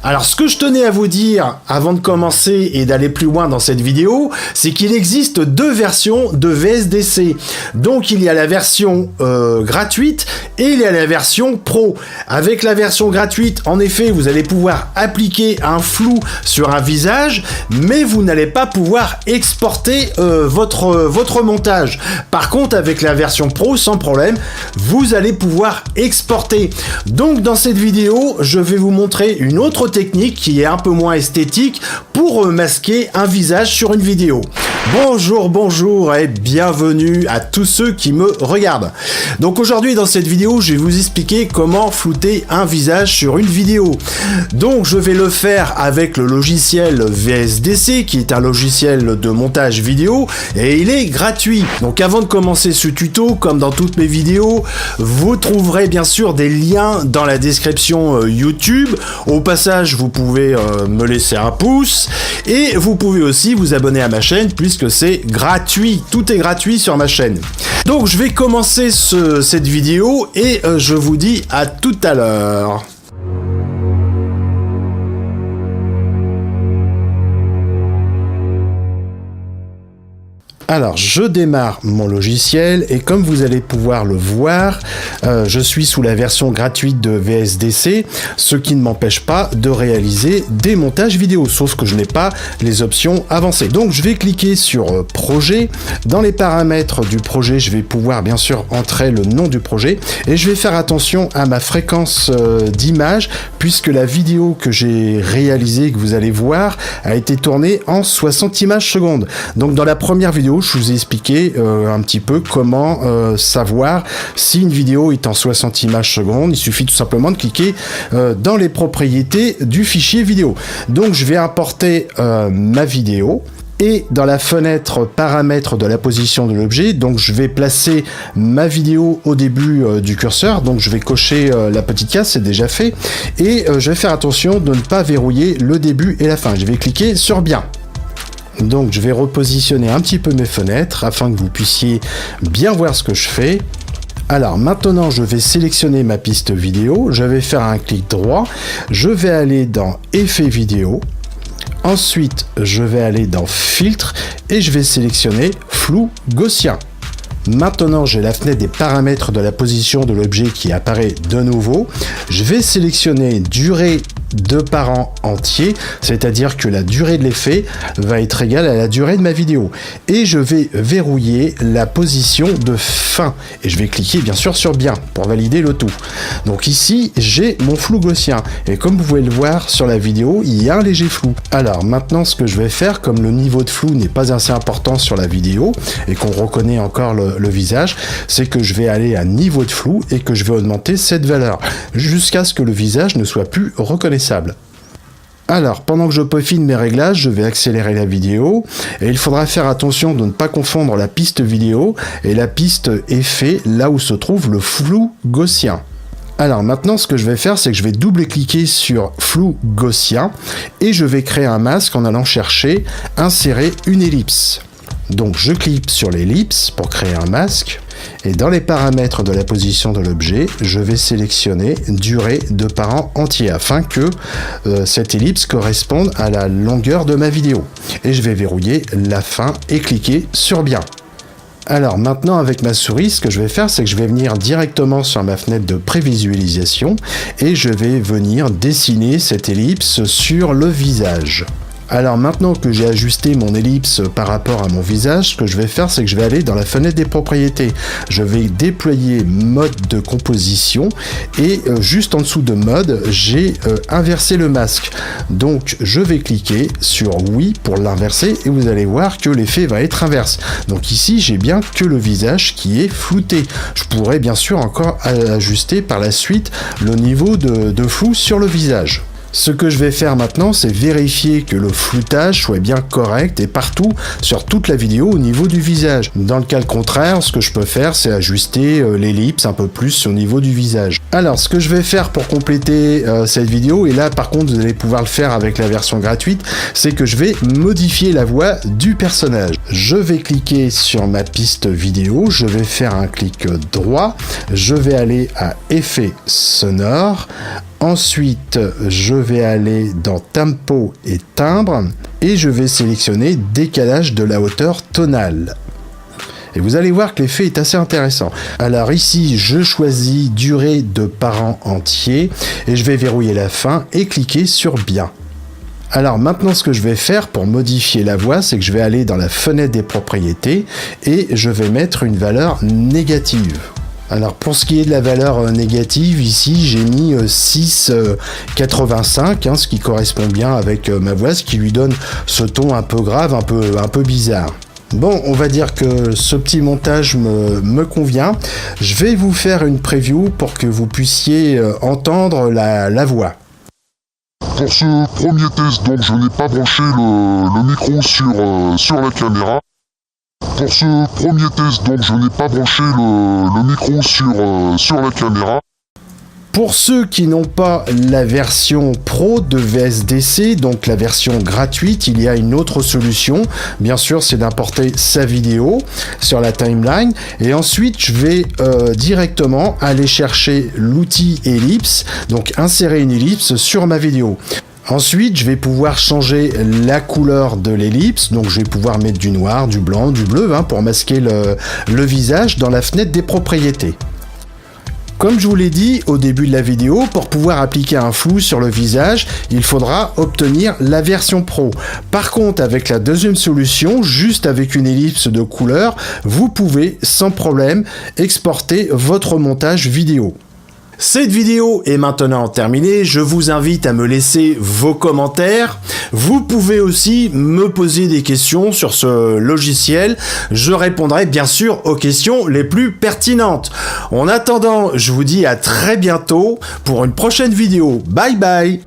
Alors ce que je tenais à vous dire avant de commencer et d'aller plus loin dans cette vidéo, c'est qu'il existe deux versions de VSDC. Donc il y a la version gratuite et il y a la version pro. Avec la version gratuite, en effet, vous allez pouvoir appliquer un flou sur un visage, mais vous n'allez pas pouvoir exporter votre montage. Par contre, avec la version pro, sans problème, vous allez pouvoir exporter. Donc dans cette vidéo, je vais vous montrer une autre technique qui est un peu moins esthétique pour masquer un visage sur une vidéo. Bonjour et bienvenue à tous ceux qui me regardent. Donc aujourd'hui dans cette vidéo, je vais vous expliquer comment flouter un visage sur une vidéo. Donc je vais le faire avec le logiciel VSDC qui est un logiciel de montage vidéo et il est gratuit. Donc avant de commencer ce tuto, comme dans toutes mes vidéos, vous trouverez bien sûr des liens dans la description YouTube. Au passage, vous pouvez me laisser un pouce et vous pouvez aussi vous abonner à ma chaîne puisque c'est gratuit. Tout est gratuit sur ma chaîne. Donc je vais commencer cette vidéo et je vous dis à tout à l'heure. Alors, je démarre mon logiciel et comme vous allez pouvoir le voir, je suis sous la version gratuite de VSDC, ce qui ne m'empêche pas de réaliser des montages vidéo, sauf que je n'ai pas les options avancées. Donc, je vais cliquer sur Projet. Dans les paramètres du projet, je vais pouvoir bien sûr entrer le nom du projet et je vais faire attention à ma fréquence d'image puisque la vidéo que j'ai réalisée, que vous allez voir, a été tournée en 60 images secondes. Donc, dans la première vidéo, je vous ai expliqué un petit peu comment savoir si une vidéo est en 60 images secondes. Il suffit tout simplement de cliquer dans les propriétés du fichier vidéo. Donc je vais importer ma vidéo. Et dans la fenêtre paramètres de la position de l'objet, donc je vais placer ma vidéo au début du curseur, donc je vais cocher la petite case, c'est déjà fait, et je vais faire attention de ne pas verrouiller le début et la fin. Je vais cliquer sur bien. Donc je vais repositionner un petit peu mes fenêtres afin que vous puissiez bien voir ce que je fais. Alors maintenant je vais sélectionner ma piste vidéo, je vais faire un clic droit, je vais aller dans Effets vidéo, ensuite je vais aller dans Filtre et je vais sélectionner Flou gaussien. Maintenant, j'ai la fenêtre des paramètres de la position de l'objet qui apparaît de nouveau. Je vais sélectionner durée de parent entier, c'est-à-dire que la durée de l'effet va être égale à la durée de ma vidéo. Et je vais verrouiller la position de fin. Et je vais cliquer bien sûr sur bien pour valider le tout. Donc ici, j'ai mon flou gaussien. Et comme vous pouvez le voir sur la vidéo, il y a un léger flou. Alors maintenant, ce que je vais faire, comme le niveau de flou n'est pas assez important sur la vidéo et qu'on reconnaît encore le visage, c'est que je vais aller à niveau de flou et que je vais augmenter cette valeur jusqu'à ce que le visage ne soit plus reconnaissable. Alors, pendant que je peaufine mes réglages, je vais accélérer la vidéo et il faudra faire attention de ne pas confondre la piste vidéo et la piste effet, là où se trouve le flou gaussien. Alors maintenant, ce que je vais faire, c'est que je vais double-cliquer sur flou gaussien et je vais créer un masque en allant chercher insérer une ellipse. Donc je clique sur l'ellipse pour créer un masque et dans les paramètres de la position de l'objet, je vais sélectionner durée de parent entier afin que cette ellipse corresponde à la longueur de ma vidéo. Et je vais verrouiller la fin et cliquer sur bien. Alors maintenant avec ma souris, ce que je vais faire, c'est que je vais venir directement sur ma fenêtre de prévisualisation et je vais venir dessiner cette ellipse sur le visage. Alors maintenant que j'ai ajusté mon ellipse par rapport à mon visage, ce que je vais faire, c'est que je vais aller dans la fenêtre des propriétés. Je vais déployer mode de composition et juste en dessous de mode, j'ai inversé le masque. Donc je vais cliquer sur oui pour l'inverser et vous allez voir que l'effet va être inverse. Donc ici, j'ai bien que le visage qui est flouté. Je pourrais bien sûr encore ajuster par la suite le niveau de flou sur le visage. Ce que je vais faire maintenant, c'est vérifier que le floutage soit bien correct et partout sur toute la vidéo au niveau du visage. Dans le cas contraire, ce que je peux faire, c'est ajuster l'ellipse un peu plus au niveau du visage. Alors, ce que je vais faire pour compléter cette vidéo, et là par contre vous allez pouvoir le faire avec la version gratuite, c'est que je vais modifier la voix du personnage. Je vais cliquer sur ma piste vidéo, je vais faire un clic droit, je vais aller à Effets sonores. Ensuite, je vais aller dans Tempo et Timbre et je vais sélectionner Décalage de la hauteur tonale. Et vous allez voir que l'effet est assez intéressant. Alors ici, je choisis Durée de parent entier et je vais verrouiller la fin et cliquer sur Bien. Alors maintenant, ce que je vais faire pour modifier la voix, c'est que je vais aller dans la fenêtre des propriétés et je vais mettre une valeur négative. Alors pour ce qui est de la valeur négative, ici j'ai mis 6,85, ce qui correspond bien avec ma voix, ce qui lui donne ce ton un peu grave, un peu bizarre. Bon, on va dire que ce petit montage me convient. Je vais vous faire une preview pour que vous puissiez entendre la voix. Pour ce premier test, donc je n'ai pas branché le micro sur la caméra. Pour ce premier test, donc je n'ai pas branché le micro sur la caméra. Pour ceux qui n'ont pas la version pro de VSDC, donc la version gratuite, il y a une autre solution. Bien sûr, c'est d'importer sa vidéo sur la timeline. Et ensuite, je vais directement aller chercher l'outil ellipse, donc insérer une ellipse sur ma vidéo. Ensuite, je vais pouvoir changer la couleur de l'ellipse, donc je vais pouvoir mettre du noir, du blanc, du bleu, pour masquer le visage dans la fenêtre des propriétés. Comme je vous l'ai dit au début de la vidéo, pour pouvoir appliquer un flou sur le visage, il faudra obtenir la version pro. Par contre, avec la deuxième solution, juste avec une ellipse de couleur, vous pouvez sans problème exporter votre montage vidéo. Cette vidéo est maintenant terminée, je vous invite à me laisser vos commentaires. Vous pouvez aussi me poser des questions sur ce logiciel, je répondrai bien sûr aux questions les plus pertinentes. En attendant, je vous dis à très bientôt pour une prochaine vidéo. Bye bye!